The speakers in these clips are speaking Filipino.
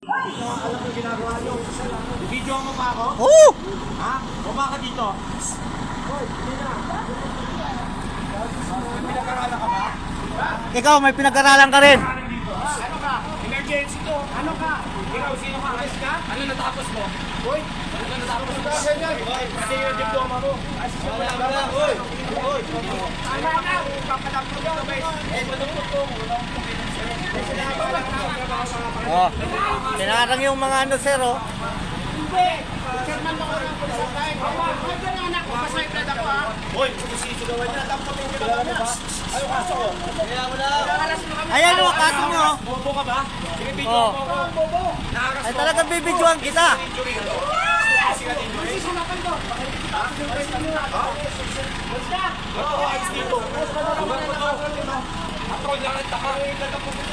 Hindi ko alam yung ginagawa nyo. Video mo pa ako? Oo! Ha? Baba ka dito. Hoy, hindi na. May pinag-aralan ka ba? Ikaw, may pinag-aralan ka rin. Ano ka? Emergency to. Ano ka? Ikaw, sino ka? Ayos ka? Ano natapos mo? Hoy! Ano natapos mo? Kasi yung diploma mo. Wala na. Hoy! Hoy! Ano na? Papadap mo dito, guys. Madupot ko. Oh. Sinarang yung mga ano, sir, oh. Hindi! Chairman mo ko ng pulisang tayo. Huwag ka na anak ko. Masay ka na pa. Hoy! Sisigawan niya. Dapat yung ginagawa niya. Ano kaso ko? Kaya mo na. Ayan, oh, kaso mo. Bobo ka ba? Sige, video Oh. mo ako. Bobo. Ay, talagang bibidyoan kita.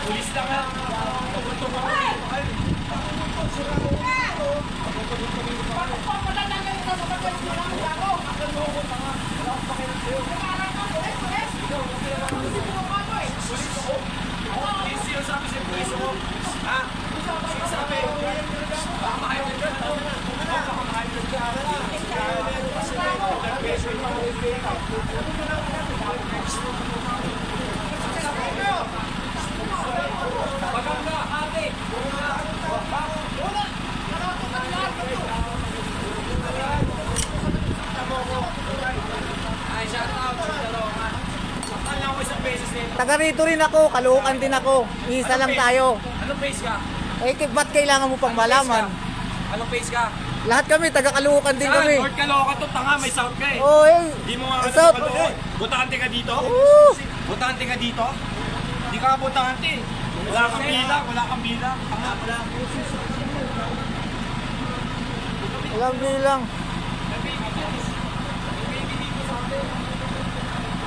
Pulis lang ha. Sinasabi sa pulis mo. Ha? Sinasabi. Baka mahayag ka dyan. Baka mahayag ka dyan. Maganda, ate. Ay, shout out sa Dalongan. Saktan lang ako isang beses nito. Taga rito rin ako, Caloocan din ako. Isa lang tayo. Anong face ka? Eh, ba't kailangan mo pang malaman? Anong face ka? Lahat kami, taga Caloocan din Saan? kami. North Caloocan to, tanga, may south ka eh. Oh, eh. Di mo nga South. Butante ka dito? Oo. Butante ka dito? Di ka butante. Wala kang bilang, wala kang bilang. Tanga, wala. Alam bilang.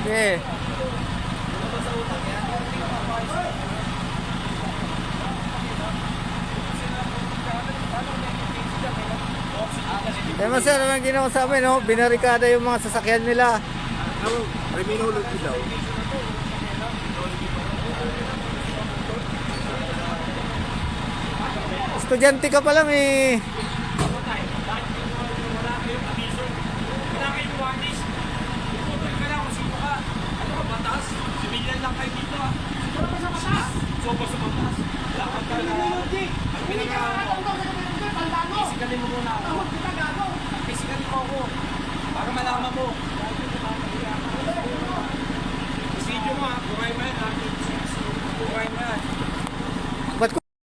Okay. Eh, sir, ang ginawa sa amin, no? Binarikada yung mga sasakyan nila. Criminal daw. Estudyante ka pa lang, eh. Wala kayong abiso. Wala kayong warnings. Tutuloy ka lang kung sino ka. Ano ka, batas? Civilian lang kayo dito ah. Wala ka sa batas? Sobo sa batas. Wala kang talaga. Ang pinag-aaral mo. Pisikalin mo muna ako. Pisikalin mo ako. Para malaman mo. Video mo ah. Buhay mo yan ah. Buhay mo yan.